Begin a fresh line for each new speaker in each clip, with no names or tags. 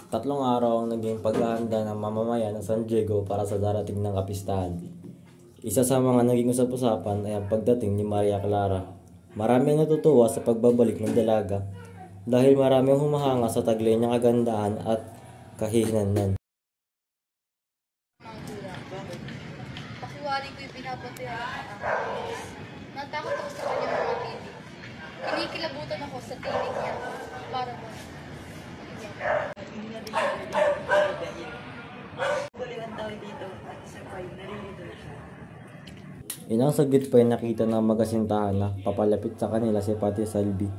Tatlong araw ang naging paghahanda ng mamamayan ng San Diego para sa darating ng kapistahan. Isa sa mga naging usap-usapan ay ang pagdating ni Maria Clara. Marami ang natutuwa sa pagbabalik ng dalaga dahil marami ang humahanga sa taglay niyang kagandahan at kahihinatnan.
Pakiwari ko'y pinapatiyahan ang aking. Natakot ako sa kanyang mga tinig. Kinikilabutan ako sa tinig niya. Para mo.
Hindi na din siya pwede dahil galing ang tao dito at isa pa yung nalilito na siya.
Inang saglit pa ay nakita ng magasintahan na papalapit sa kanila si Pati Salvi.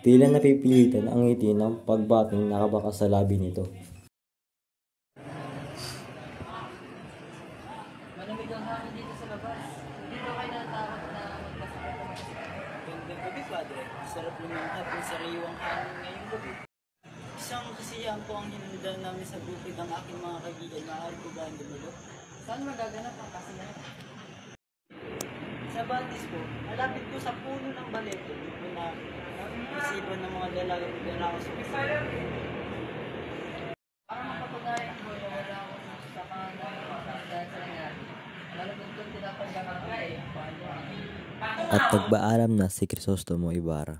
Tila napipilitan ang ngiti ng pagbating nakabakas sa labi nito.
Malamig ang hangin dito sa labas. Hindi ba kayo natatakot na magpasakit? Gandang gabi, Padre. Sarap lumangkap yung sariwang hangin ngayong gabi. Isang kasiyahan po ang hinundan namin sa bukid ng aking mga kaibigan. Maaari ko ba ang dumulo? Saan magaganap ang kasiyahan? Sa Batis po, malapit po sa puno ng baleto. Dito na isipan ng mga dalaga ko na ako sumisaya. Para mapatunayan ko na wala akong sa kanang dahil sa nangyari. Malapit ko tinatanggahan ko ay ang paano.
At nagbaalam na si Crisostomo Ibarra.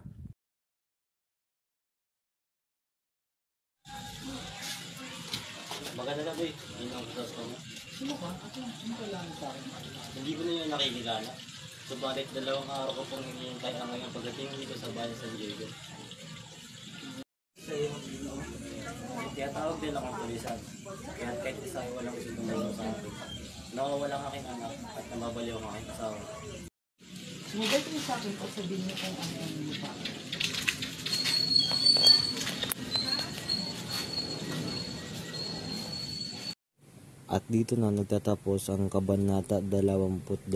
Maganda na boy, yun ang Crisostomo.
Sino ka? Sino kailangan sa akin?
Hindi ko na yun nakikilala. Subalit 2 araw ko pong hinihintay ang ngayong pagdating dito sa bayan San Diego.
Sa iyong Ginoo.
Kaya tawag din akong pulisan. Kaya kahit isa ay walang sumulayo sa akin. Nakawala ang aking anak at nababaliw ang aking asawa.
Sumugay ko sa akin o sabihin niyo kung ano ang mukha.
At dito na nagtatapos ang Kabanata 22.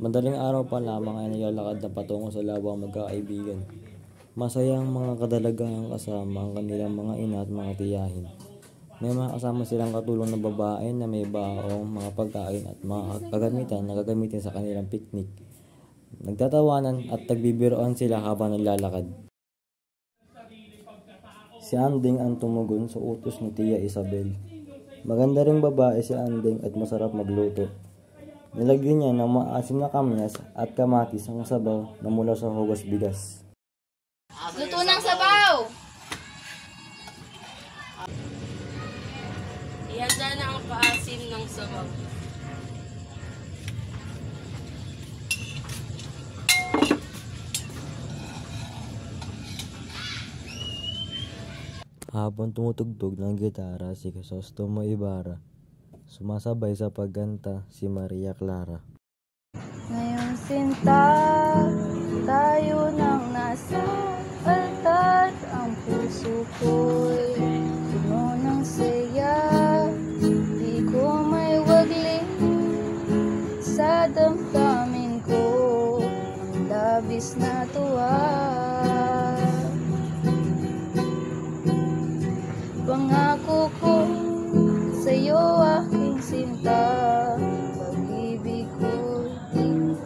Madaling araw pa lamang ay nilalakad na patungo sa lawang magkakaibigan. Masaya ang mga kadalagahang kasama ang kanilang mga ina at mga tiyahin. May mga kasama silang katulong na babae na may baong mga pagkain at mga kagamitan na gagamitin sa kanilang picnic. Nagtatawanan at nagbibiroan sila habang naglalakad. Si Anding ang tumugon sa utos ni Tia Isabel. Maganda ring babae si Anding at masarap magluto. Nilagyan niya ng maasim na kamyas at kamatis ang sabaw na mula sa hugas bigas.
Luto ng sabaw!
Ihanda na ang paasim ng sabaw.
Habang tumutugtog ng gitara si Crisostomo Ibarra, sumasabay sa pagganta si Maria Clara.
Ngayon sinta, tayo nang nasa altar. Ang puso ko'y puno ng saya. Di ko may wagling sa damdamin ko. Labis na tuwa. Pangako ko sa'yo aking sinta. Pag-ibig ko'y di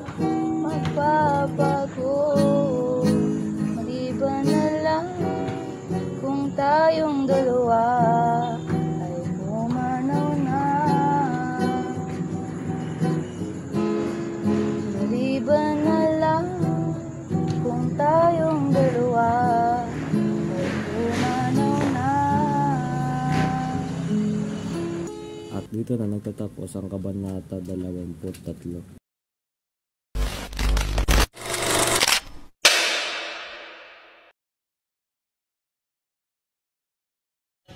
magbabago. Maliban na lang kung tayong dalawa ay pumanaw na. Maliban na lang kung tayong dalawa ay pumanaw na.
At dito na nagtatapos ang Kabanata 23.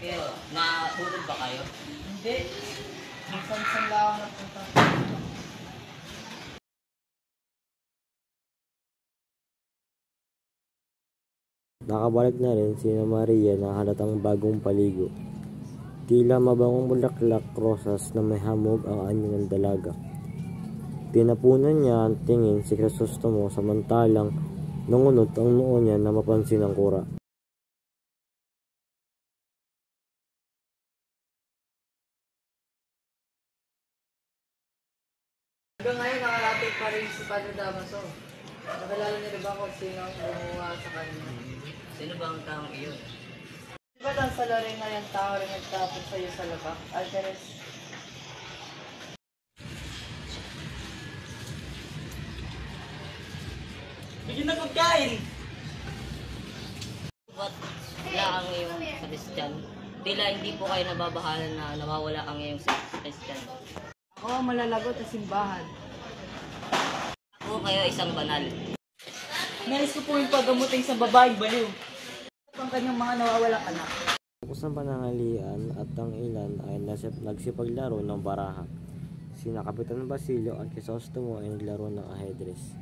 Pero, nahulog ba kayo?
Hindi. Minsan lang ako napunta.
Nakabalik na rin si Maria na halatang bagong paligo. Tila mabangong bulaklak rosas na may hamog ang anyo ng dalaga. Tinapunan niya ang tingin si Crisostomo samantalang nangunot ang noo niya na mapansin ang kura.
Hanggang ngayon, nakarating pa rin si Padre Damaso. Nakilala niyo rin ba kung sino ang gumawa sa kanya?
Sino ba ang taong iyon?
Di ba ang salarin na yung tao rin nagtapon sa iyo sa labak? Alcaraz.
Bigyan na pagkain!
Ba't wala ang iyong Christian? Tila hindi po kayo nababahalan na nawawala ang iyong Christian.
Ako ang malalagot sa simbahan.
Ako kayo isang banal.
Nais ko po yung paggamutin sa babaeng baliw. Ang kanyang mga nawawalang anak.
Tapos ng panangalian at ang ilan ay nagsipaglaro ng baraha. Sina Kapitan Basilio at Crisostomo ay naglaro ng ahedres.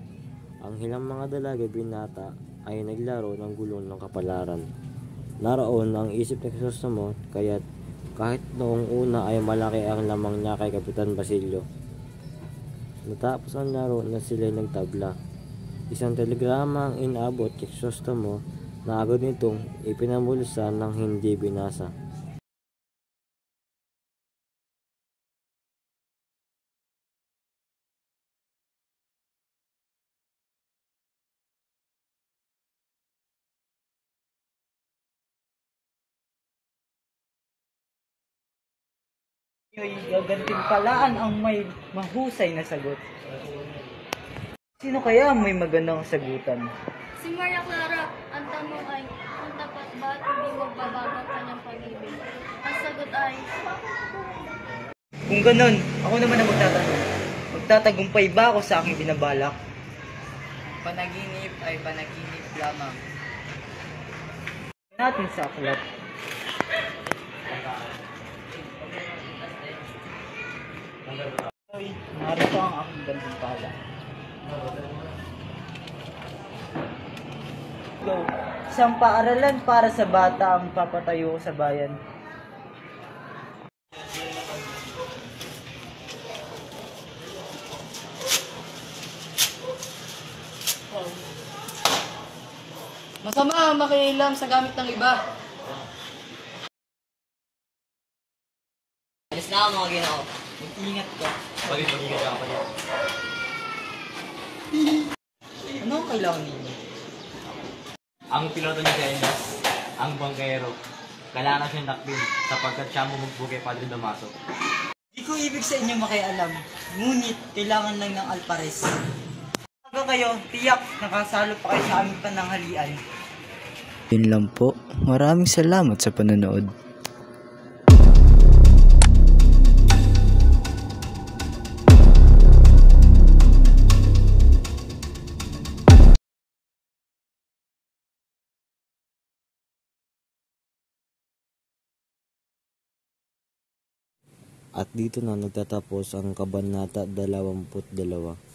Ang ilang mga dalaga binata ay naglaro ng gulong ng kapalaran. Naroon ang isip ni Crisostomo kaya't kahit noong una ay malaki ang lamang niya kay Kapitan Basilio. Natapos ang laro na sila'y nagtabla. Isang telegrama ang inabot kay Crisostomo na agad nitong ipinamulsa ng hindi binasa.
Yo'y gagantimpalaan ang may mahusay na sagot. Sino kaya ang may magandang sagutan?
Si Maria Clara, ang tanong ay, kung tapat ba at hindi magbabago ang kanyang pag-ibig? Ang sagot ay,
Kung ganun, ako naman ang magtatanong. Magtatagumpay ba ako sa aking binabalak? Panaginip ay panaginip lamang. Natin sa aklat. Ay, narito ang aking gantimpala. Go. Isang paaralan para sa bata ang papatayo ko sa bayan.
Masama ang makialam sa gamit ng iba. Alis na ako mga ginoo.
Mag-ingat ka.
Mag-ingat ka pa niya.
Ano ang kailangan ninyo?
Ang piloto ni Zenas, ang bangkero, kailangan siyang nakbin sapagkat siya mumugbog kay Padre Damaso.
Di ko ibig sa inyo makialam, ngunit kailangan lang ng alpares. Hanggang kayo, tiyak, nakasalo pa kayo sa aming pananghalian.
Yun lang po. Maraming salamat sa panonood.
At dito na nagtatapos ang Kabanata 22.